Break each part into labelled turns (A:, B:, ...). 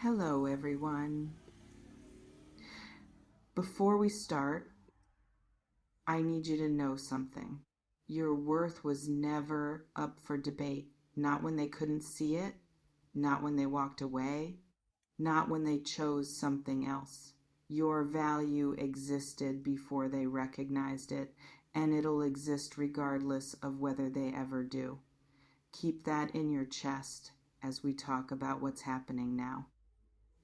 A: Hello, everyone. Before we start, I need you to know something. Your worth was never up for debate. Not when they couldn't see it, not when they walked away, not when they chose something else. Your value existed before they recognized it, and it'll exist regardless of whether they ever do. Keep that in your chest as we talk about what's happening now.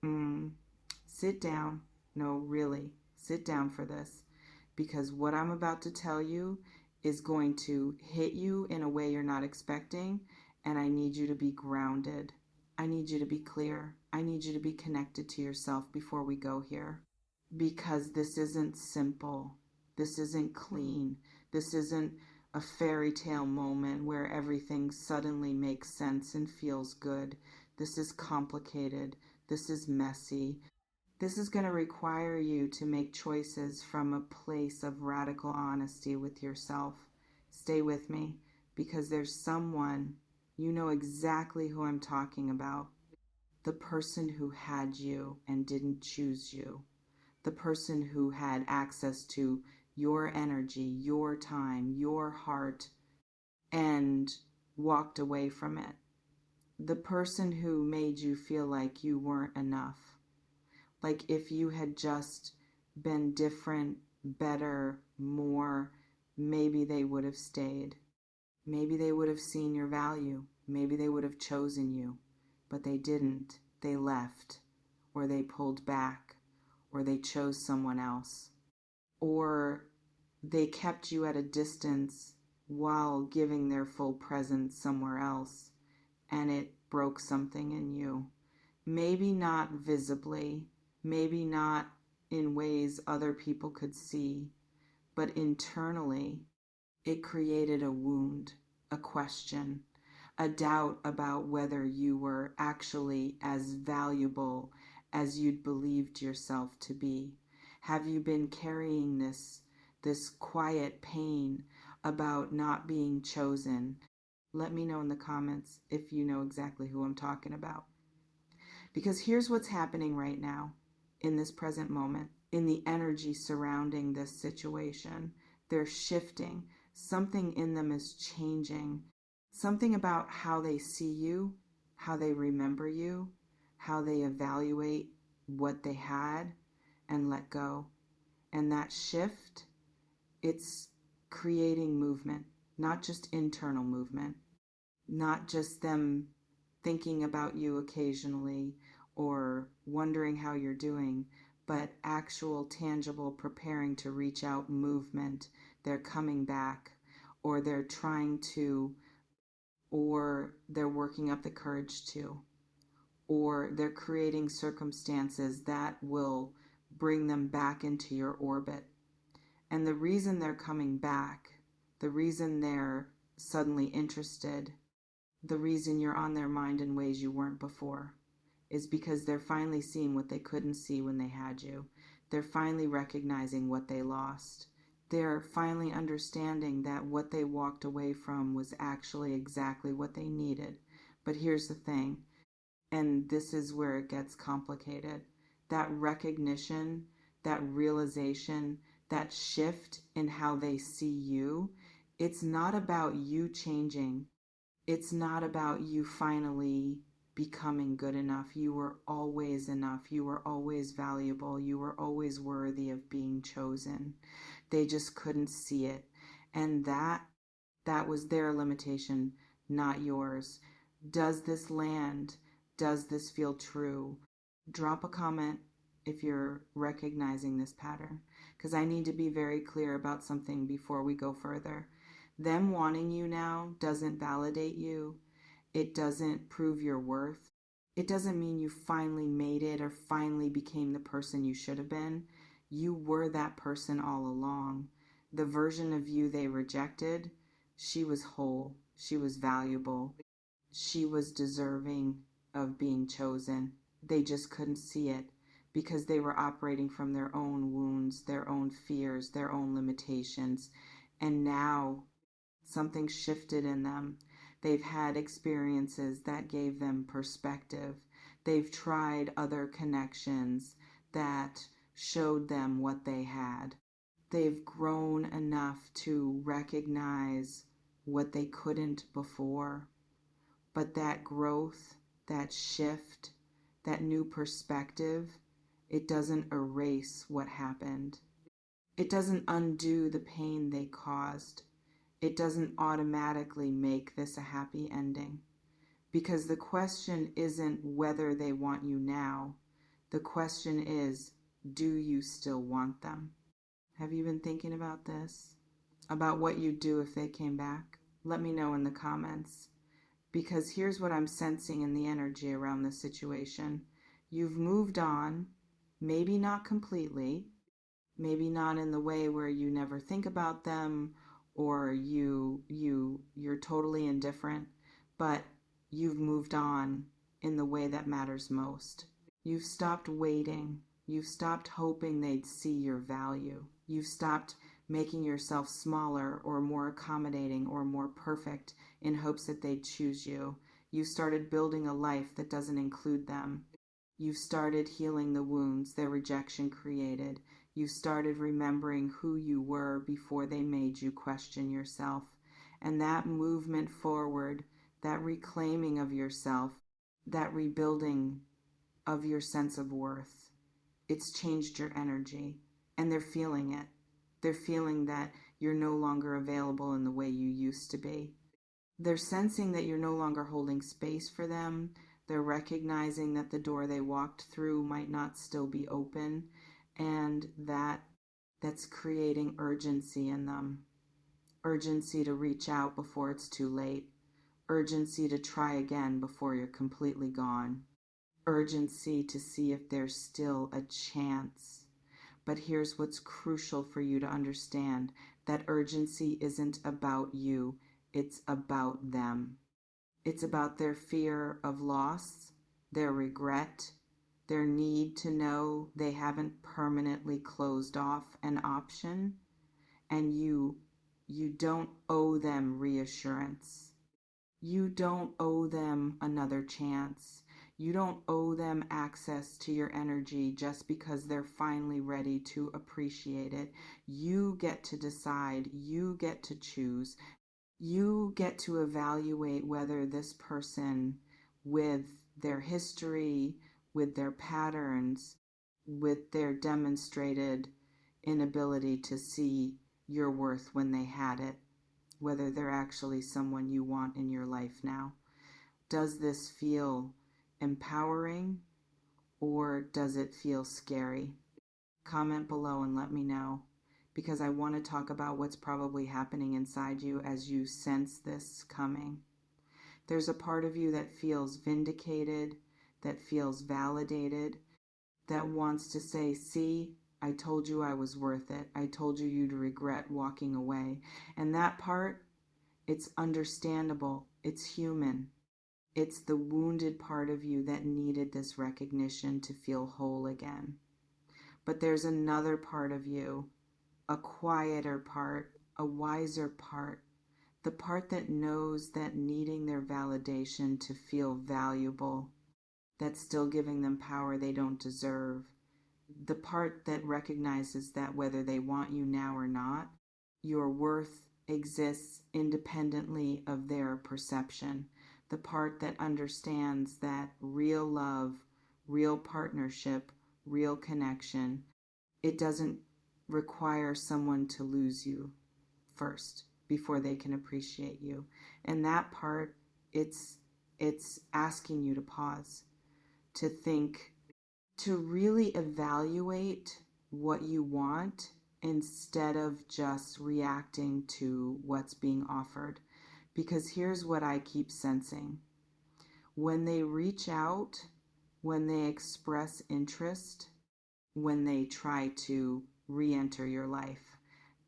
A: Mm, Sit down. No, really, sit down for this because what I'm about to tell you is going to hit you in a way you're not expecting, and I need you to be grounded. I need you to be clear. I need you to be connected to yourself before we go here because this isn't simple. This isn't clean. This isn't a fairy tale moment where everything suddenly makes sense and feels good. This is complicated. This is messy. This is going to require you to make choices from a place of radical honesty with yourself. Stay with me because there's someone, you know exactly who I'm talking about. The person who had you and didn't choose you. The person who had access to your energy, your time, your heart, and walked away from it. The person who made you feel like you weren't enough. Like if you had just been different, better, more, maybe they would have stayed. Maybe they would have seen your value. Maybe they would have chosen you. But they didn't. They left, or they pulled back, or they chose someone else, or they kept you at a distance while giving their full presence somewhere else, and it broke something in you. Maybe not visibly, maybe not in ways other people could see, but internally, it created a wound, a question, a doubt about whether you were actually as valuable as you'd believed yourself to be. Have you been carrying this quiet pain about not being chosen? Let me know in the comments if you know exactly who I'm talking about. Because here's what's happening right now in this present moment, in the energy surrounding this situation. They're shifting. Something in them is changing. Something about how they see you, how they remember you, how they evaluate what they had and let go. And that shift, it's creating movement, not just internal movement, not just them thinking about you occasionally or wondering how you're doing, but actual, tangible, preparing to reach out movement. They're coming back, or they're trying to, or they're working up the courage to, or they're creating circumstances that will bring them back into your orbit. And the reason they're coming back, the reason they're suddenly interested, the reason you're on their mind in ways you weren't before is because they're finally seeing what they couldn't see when they had you. They're finally recognizing what they lost. They're finally understanding that what they walked away from was actually exactly what they needed. But here's the thing, and this is where it gets complicated. That recognition, that realization, that shift in how they see you, it's not about you changing. It's not about you finally becoming good enough. You were always enough. You were always valuable. You were always worthy of being chosen. They just couldn't see it. And that was their limitation, not yours. Does this land? Does this feel true? Drop a comment if you're recognizing this pattern, because I need to be very clear about something before we go further. Them wanting you now doesn't validate you. It doesn't prove your worth. It doesn't mean you finally made it or finally became the person you should have been. You were that person all along. The version of you they rejected, she was whole. She was valuable. She was deserving of being chosen. They just couldn't see it because they were operating from their own wounds, their own fears, their own limitations. And now something shifted in them. They've had experiences that gave them perspective, They've tried other connections that showed them what they had. They've grown enough to recognize what they couldn't before. But that growth, that shift, that new perspective, it doesn't erase what happened. It doesn't undo the pain they caused. It doesn't automatically make this a happy ending. Because the question isn't whether they want you now. The question is, do you still want them? Have you been thinking about this? About what you'd do if they came back? Let me know in the comments. Because here's what I'm sensing in the energy around this situation. You've moved on, maybe not completely, maybe not in the way where you never think about them or you're totally indifferent, but you've moved on in the way that matters most. You've stopped waiting. You've stopped hoping they'd see your value. You've stopped making yourself smaller or more accommodating or more perfect in hopes that they'd choose you. You started building a life that doesn't include them. You've started healing the wounds their rejection created. You started remembering who you were before they made you question yourself. And that movement forward, that reclaiming of yourself, that rebuilding of your sense of worth, it's changed your energy. And they're feeling it. They're feeling that you're no longer available in the way you used to be. They're sensing that you're no longer holding space for them. They're recognizing that the door they walked through might not still be open, and that's creating urgency in them. Urgency to reach out before it's too late. Urgency to try again before you're completely gone. Urgency to see if there's still a chance. But here's what's crucial for you to understand. That urgency isn't about you. It's about them. It's about their fear of loss, their regret, their need to know they haven't permanently closed off an option, and you don't owe them reassurance. You don't owe them another chance. You don't owe them access to your energy just because they're finally ready to appreciate it. You get to decide. You get to choose. You get to evaluate whether this person, with their history, with their patterns, with their demonstrated inability to see your worth when they had it, whether they're actually someone you want in your life now. Does this feel empowering, or does it feel scary? Comment below and let me know, because I want to talk about what's probably happening inside you as you sense this coming. There's a part of you that feels vindicated, that feels validated, that wants to say, see, I told you I was worth it. I told you you'd regret walking away. And that part, it's understandable. It's human. It's the wounded part of you that needed this recognition to feel whole again. But there's another part of you, a quieter part, a wiser part, the part that knows that needing their validation to feel valuable, that's still giving them power they don't deserve, the part that recognizes that whether they want you now or not, your worth exists independently of their perception. The part that understands that real love, real partnership, real connection, it doesn't require someone to lose you first before they can appreciate you. And that part, it's asking you to pause, to think, to really evaluate what you want instead of just reacting to what's being offered. Because here's what I keep sensing. When they reach out, when they express interest, when they try to re-enter your life,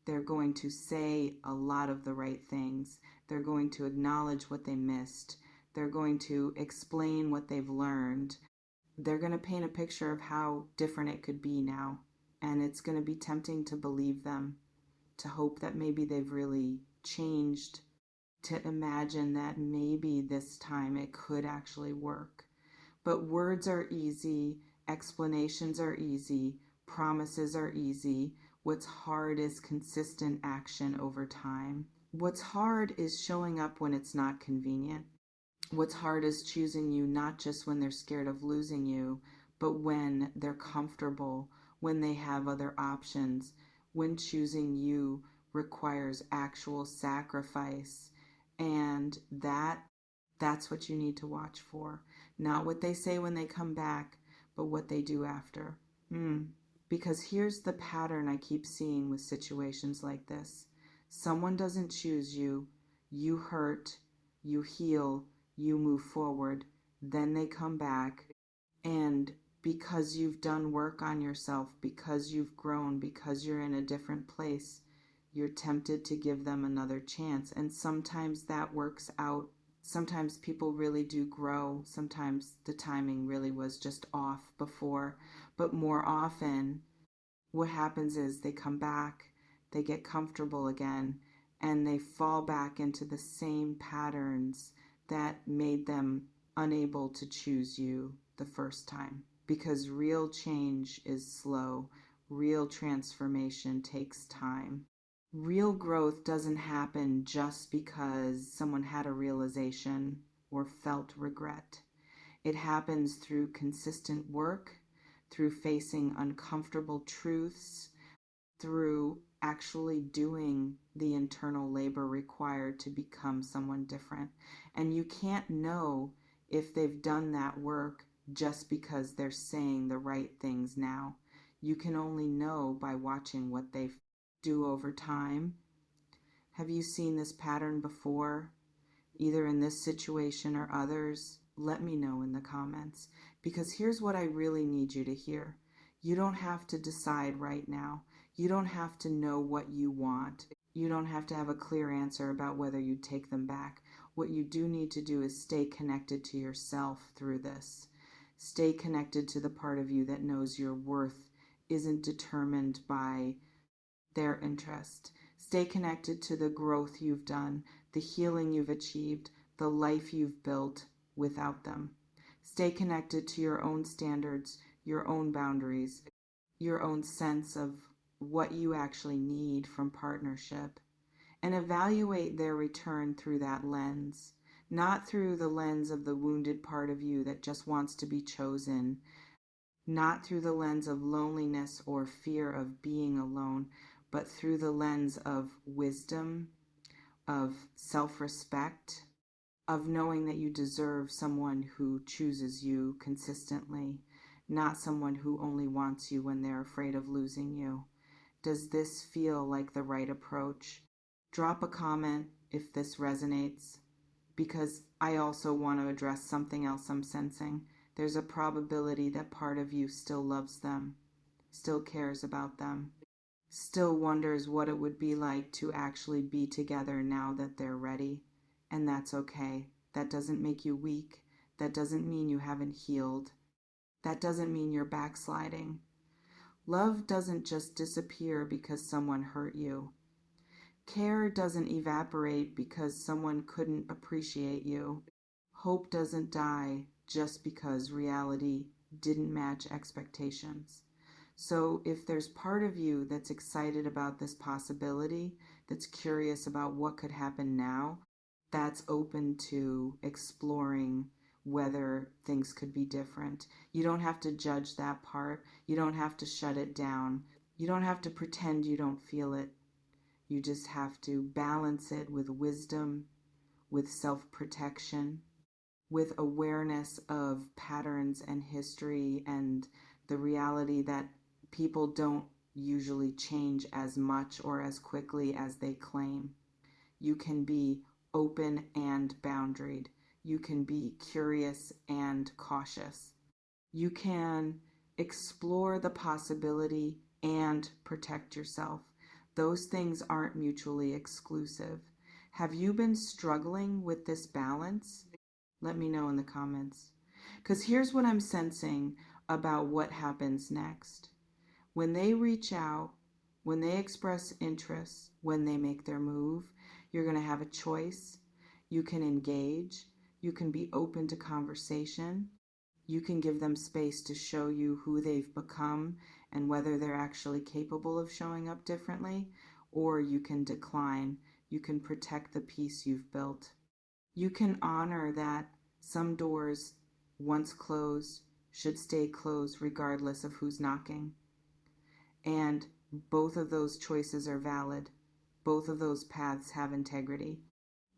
A: they're going to say a lot of the right things. They're going to acknowledge what they missed. They're going to explain what they've learned. They're going to paint a picture of how different it could be now. And it's going to be tempting to believe them, to hope that maybe they've really changed, to imagine that maybe this time it could actually work. But words are easy, explanations are easy, promises are easy. What's hard is consistent action over time. What's hard is showing up when it's not convenient. What's hard is choosing you not just when they're scared of losing you, but when they're comfortable, when they have other options, when choosing you requires actual sacrifice. And that's what you need to watch for. Not what they say when they come back, but what they do after. Because here's the pattern I keep seeing with situations like this. Someone doesn't choose you, you hurt, you heal, you move forward, then they come back, and because you've done work on yourself, because you've grown, because you're in a different place, you're tempted to give them another chance. And sometimes that works out. Sometimes people really do grow. Sometimes the timing really was just off before. But more often, what happens is they come back, they get comfortable again, and they fall back into the same patterns that made them unable to choose you the first time. Because real change is slow, real transformation takes time. Real growth doesn't happen just because someone had a realization or felt regret. It happens through consistent work, through facing uncomfortable truths, through actually doing the internal labor required to become someone different. And you can't know if they've done that work just because they're saying the right things now. You can only know by watching what they do over time. Have you seen this pattern before, either in this situation or others? Let me know in the comments, because here's what I really need you to hear. You don't have to decide right now. You don't have to know what you want. You don't have to have a clear answer about whether you take them back. What you do need to do is stay connected to yourself through this. Stay connected to the part of you that knows your worth isn't determined by their interest. Stay connected to the growth you've done, the healing you've achieved, the life you've built without them. Stay connected to your own standards, your own boundaries, your own sense of what you actually need from partnership, and evaluate their return through that lens, not through the lens of the wounded part of you that just wants to be chosen, not through the lens of loneliness or fear of being alone, but through the lens of wisdom, of self-respect, of knowing that you deserve someone who chooses you consistently, not someone who only wants you when they're afraid of losing you. Does this feel like the right approach? Drop a comment if this resonates, because I also want to address something else I'm sensing. There's a probability that part of you still loves them, still cares about them, still wonders what it would be like to actually be together now that they're ready. And that's okay. That doesn't make you weak. That doesn't mean you haven't healed. That doesn't mean you're backsliding. Love doesn't just disappear because someone hurt you. Care doesn't evaporate because someone couldn't appreciate you. Hope doesn't die just because reality didn't match expectations. So if there's part of you that's excited about this possibility, that's curious about what could happen now, that's open to exploring whether things could be different. You don't have to judge that part. You don't have to shut it down. You don't have to pretend you don't feel it. You just have to balance it with wisdom, with self-protection, with awareness of patterns and history and the reality that people don't usually change as much or as quickly as they claim. You can be open and boundaried. You can be curious and cautious. You can explore the possibility and protect yourself. Those things aren't mutually exclusive. Have you been struggling with this balance? Let me know in the comments. Because here's what I'm sensing about what happens next. When they reach out, when they express interest, when they make their move, you're going to have a choice. You can engage. You can be open to conversation. You can give them space to show you who they've become and whether they're actually capable of showing up differently, or you can decline. You can protect the peace you've built. You can honor that some doors, once closed, should stay closed regardless of who's knocking. And both of those choices are valid. Both of those paths have integrity.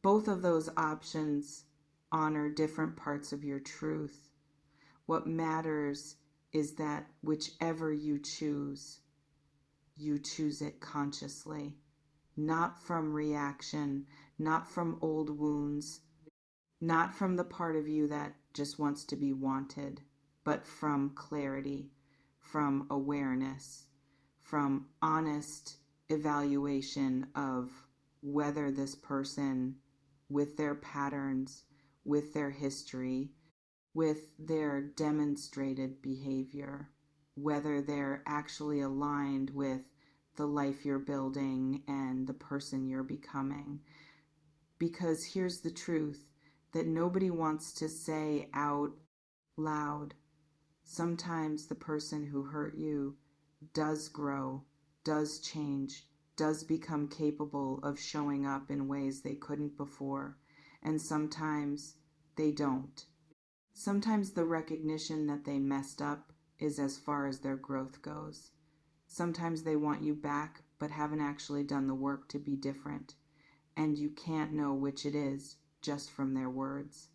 A: Both of those options honor different parts of your truth. What matters is that whichever you choose it consciously, not from reaction, not from old wounds, not from the part of you that just wants to be wanted, but from clarity, from awareness, from honest evaluation of whether this person, with their patterns, with their history, with their demonstrated behavior, whether they're actually aligned with the life you're building and the person you're becoming. Because here's the truth that nobody wants to say out loud. Sometimes the person who hurt you does grow, does change, does become capable of showing up in ways they couldn't before, and sometimes they don't. Sometimes the recognition that they messed up is as far as their growth goes. Sometimes they want you back but haven't actually done the work to be different, and you can't know which it is just from their words.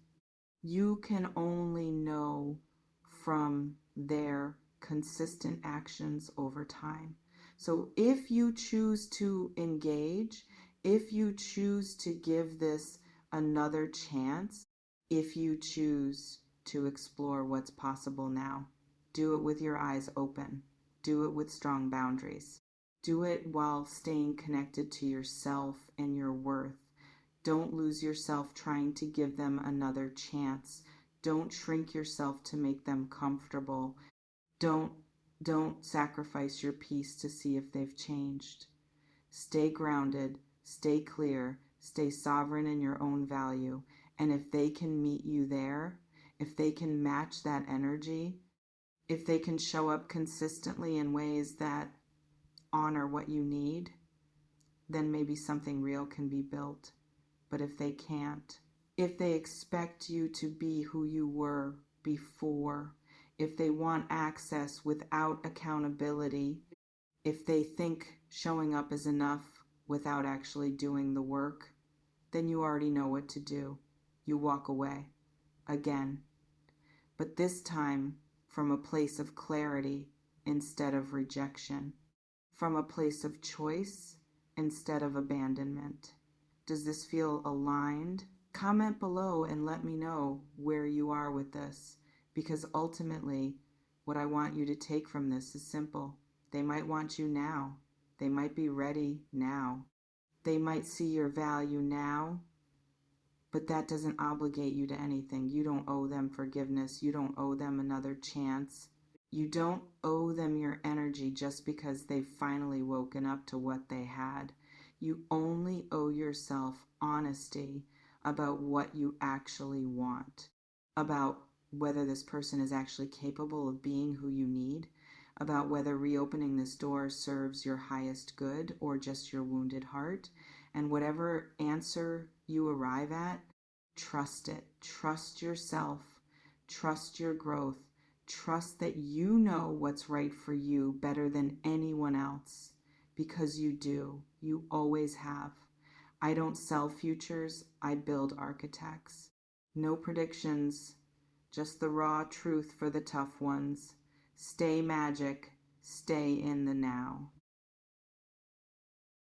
A: You can only know from their consistent actions over time. So if you choose to engage, if you choose to give this another chance, if you choose to explore what's possible now, do it with your eyes open. Do it with strong boundaries. Do it while staying connected to yourself and your worth. Don't lose yourself trying to give them another chance. Don't shrink yourself to make them comfortable. Don't sacrifice your peace to see if they've changed. Stay grounded, stay clear, stay sovereign in your own value. And if they can meet you there, if they can match that energy, if they can show up consistently in ways that honor what you need, then maybe something real can be built. But if they can't, if they expect you to be who you were before, if they want access without accountability, if they think showing up is enough without actually doing the work, then you already know what to do. You walk away again. But this time from a place of clarity instead of rejection, from a place of choice instead of abandonment. Does this feel aligned? Comment below and let me know where you are with this, because ultimately what I want you to take from this is simple. They might want you now. They might be ready now. They might see your value now, but that doesn't obligate you to anything. You don't owe them forgiveness. You don't owe them another chance. You don't owe them your energy just because they've finally woken up to what they had. You only owe yourself honesty about what you actually want, about whether this person is actually capable of being who you need, about whether reopening this door serves your highest good or just your wounded heart. And whatever answer you arrive at, trust it. Trust yourself. Trust your growth. Trust that you know what's right for you better than anyone else, because you do. You always have. I don't sell futures. I build architects. No predictions, just the raw truth for the tough ones. Stay magic. Stay in the now.